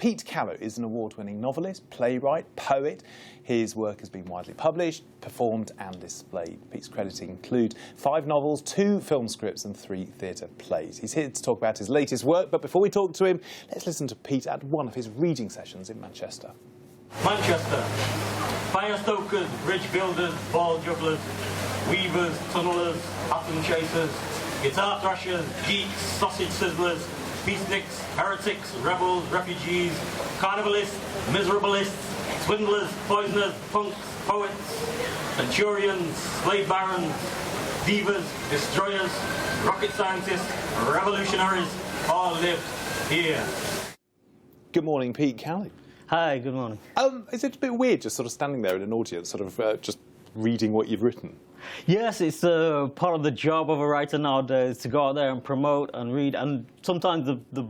Pete Kalu is an award-winning novelist, playwright, poet. His work has been widely published, performed and displayed. Pete's credits include 5 novels, 2 film scripts and 3 theatre plays. He's here to talk about his latest work, but before we talk to him, let's listen to Pete at one of his reading sessions in Manchester. Manchester. Fire stokers, bridge builders, ball jugglers, weavers, tunnellers, atom chasers, guitar thrashers, geeks, sausage sizzlers, peaceniks, heretics, rebels, refugees, carnivalists, miserabilists, swindlers, poisoners, punks, poets, centurions, slave barons, divas, destroyers, rocket scientists, revolutionaries, all live here. Good morning, Pete Kalu. Hi, good morning. Is it a bit weird just sort of standing there in an audience, sort of just reading what you've written? Yes, it's part of the job of a writer nowadays to go out there and promote and read, and sometimes the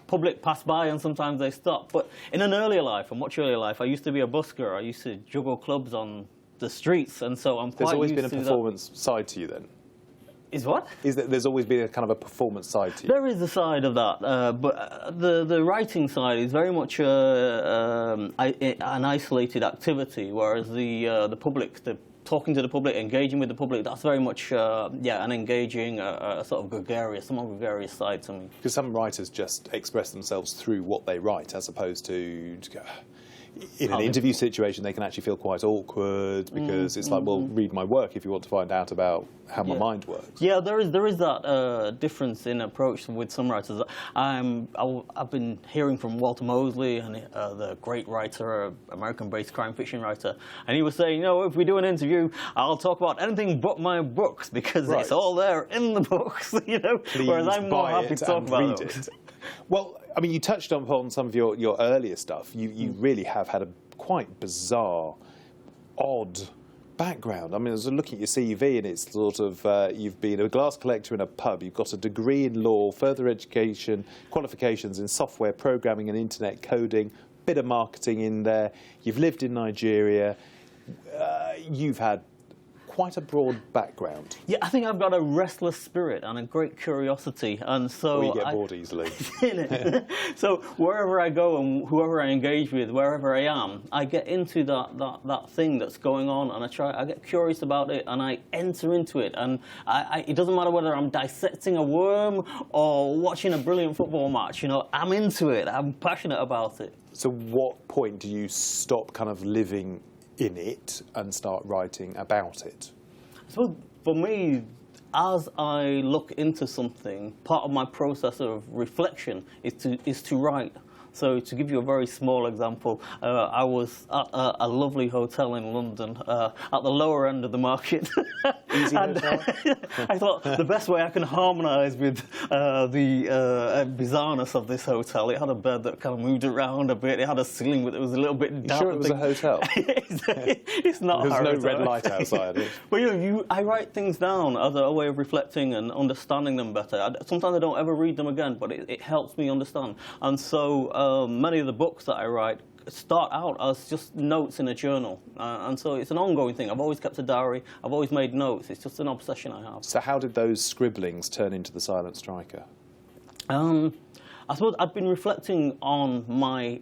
public pass by and sometimes they stop. But in an earlier life, a much earlier life, I used to be a busker. I used to juggle clubs on the streets, and so I'm quite There's always used been a to performance side to you then? Is what? Is that there's always been a kind of a performance side to you? There is a side of that, but the writing side is very much an isolated activity, whereas the public, talking to the public, engaging with the public, that's very much an engaging, sort of gregarious, somewhat gregarious side to me. Because some writers just express themselves through what they write, as opposed to in an interview situation, they can actually feel quite awkward because it's like, well, read my work if you want to find out about how my mind works. Yeah, there is that difference in approach with some writers. I've been hearing from Walter Mosley, and the great writer, American-based crime fiction writer, and he was saying, you know, if we do an interview, I'll talk about anything but my books because it's all there in the books, you know. Please whereas I'm more happy to talk about it. Well, I mean, you touched upon some of your earlier stuff. You really have had a quite bizarre, odd background. I mean, I was looking at your CV, and it's sort of you've been a glass collector in a pub. You've got a degree in law, further education, qualifications in software programming and internet coding, bit of marketing in there. You've lived in Nigeria. You've had quite a broad background. Yeah, I think I've got a restless spirit and a great curiosity, and so you get bored easily. So wherever I go and whoever I engage with, wherever I am, I get into that thing that's going on, and I get curious about it, and I enter into it, and it doesn't matter whether I'm dissecting a worm or watching a brilliant football match. You know, I'm into it. I'm passionate about it. So, what point do you stop kind of living in it and start writing about it? So for me, as I look into something, part of my process of reflection is to write. So to give you a very small example, I was at a lovely hotel in London, at the lower end of the market. Easy hotel? I thought the best way I can harmonise with the bizarreness of this hotel, it had a bed that kind of moved around a bit, it had a ceiling that was a little bit dark. You sure it was a hotel? It's not. There's no red light outside. But you know, I write things down as a way of reflecting and understanding them better. Sometimes I don't ever read them again, but it helps me understand. And so many of the books that I write start out as just notes in a journal, and so it's an ongoing thing. I've always kept a diary, I've always made notes, it's just an obsession I have. So how did those scribblings turn into The Silent Striker? I suppose I've been reflecting on my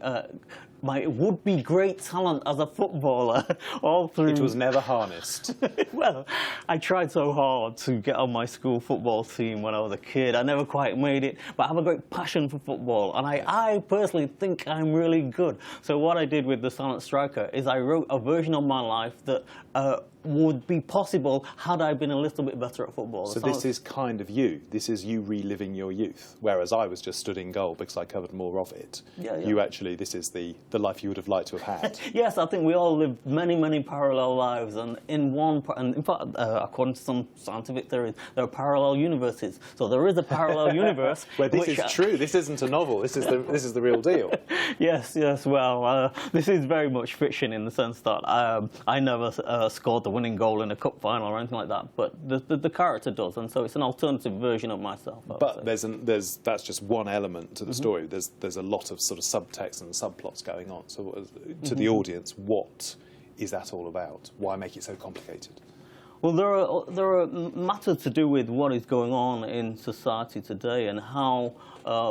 would-be great talent as a footballer all through. It was never harnessed. Well, I tried so hard to get on my school football team when I was a kid. I never quite made it, but I have a great passion for football, and I personally think I'm really good. So what I did with The Silent Striker is I wrote a version of my life that would be possible had I been a little bit better at football. So this is kind of you. This is you reliving your youth, whereas I was just stood in goal because I covered more of it. Yeah. You actually, this is the life you would have liked to have had. Yes, I think we all live many parallel lives, and in fact, according to some scientific theories, there are parallel universes. So there is a parallel universe where this is true. This isn't a novel. This is the real deal. Yes. Well, this is very much fiction in the sense that I never scored the winning goal in a cup final or anything like that, but the character does, and so it's an alternative version of myself. But that's just one element to the story. There's a lot of sort of subtext and subplots going on. So to the audience, what is that all about? Why make it so complicated? Well, there are matters to do with what is going on in society today and how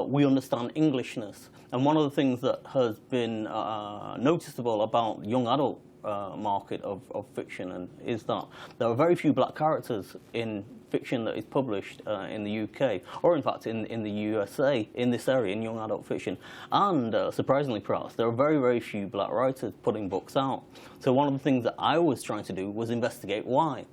we understand Englishness. And one of the things that has been noticeable about young adult market of fiction and is that there are very few black characters in fiction that is published in the UK, or in fact in the USA, in this area, in young adult fiction. And surprisingly perhaps, there are very, very few black writers putting books out. So one of the things that I was trying to do was investigate why.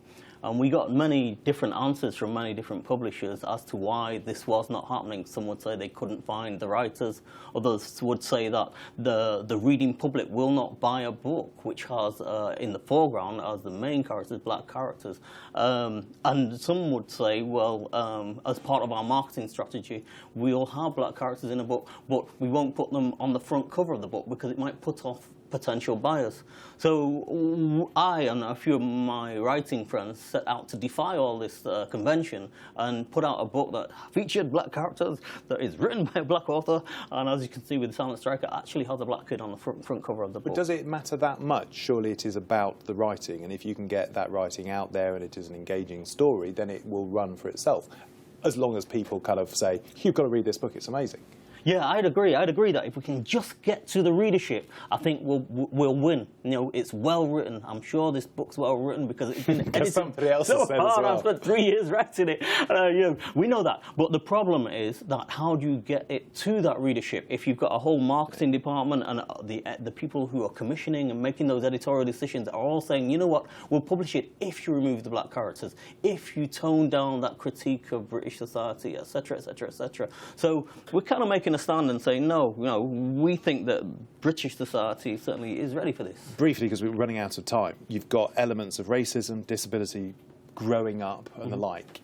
And we got many different answers from many different publishers as to why this was not happening. Some would say they couldn't find the writers. Others would say that the reading public will not buy a book which has in the foreground as the main characters, black characters. And some would say, well, as part of our marketing strategy, we'll have black characters in a book, but we won't put them on the front cover of the book because it might put off potential buyers. So I and a few of my writing friends set out to defy all this convention and put out a book that featured black characters, that is written by a black author, and as you can see with The Silent Striker, actually has a black kid on the front cover of the book. But does it matter that much? Surely it is about the writing, and if you can get that writing out there and it is an engaging story, then it will run for itself, as long as people kind of say, you've got to read this book, it's amazing. Yeah, I'd agree. I'd agree that if we can just get to the readership, I think we'll win. You know, it's well written. I'm sure this book's well written because it's been edited somebody else so has said as hard. well. I've spent 3 years writing it. You know, we know that. But the problem is that how do you get it to that readership if you've got a whole marketing department and the people who are commissioning and making those editorial decisions are all saying, you know what, we'll publish it if you remove the black characters, if you tone down that critique of British society, etc., etc., etc. So we're kind of making a stand and saying, no, you know, we think that British society certainly is ready for this. Briefly, because we're running out of time, you've got elements of racism, disability, growing up and the like.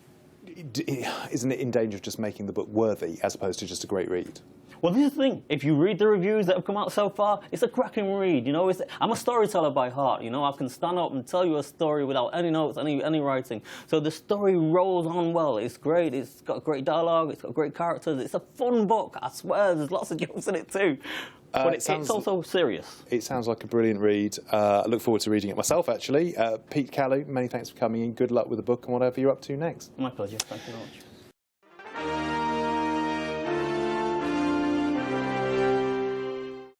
Isn't it in danger of just making the book worthy as opposed to just a great read? Well, this is the thing. If you read the reviews that have come out so far, it's a cracking read. You know, I'm a storyteller by heart. You know, I can stand up and tell you a story without any notes, any writing. So the story rolls on well. It's great. It's got great dialogue. It's got great characters. It's a fun book. I swear, there's lots of jokes in it too. But it's also serious. It sounds like a brilliant read. I look forward to reading it myself, actually. Pete Kalu, many thanks for coming in. Good luck with the book and whatever you're up to next. My pleasure. Thank you very much.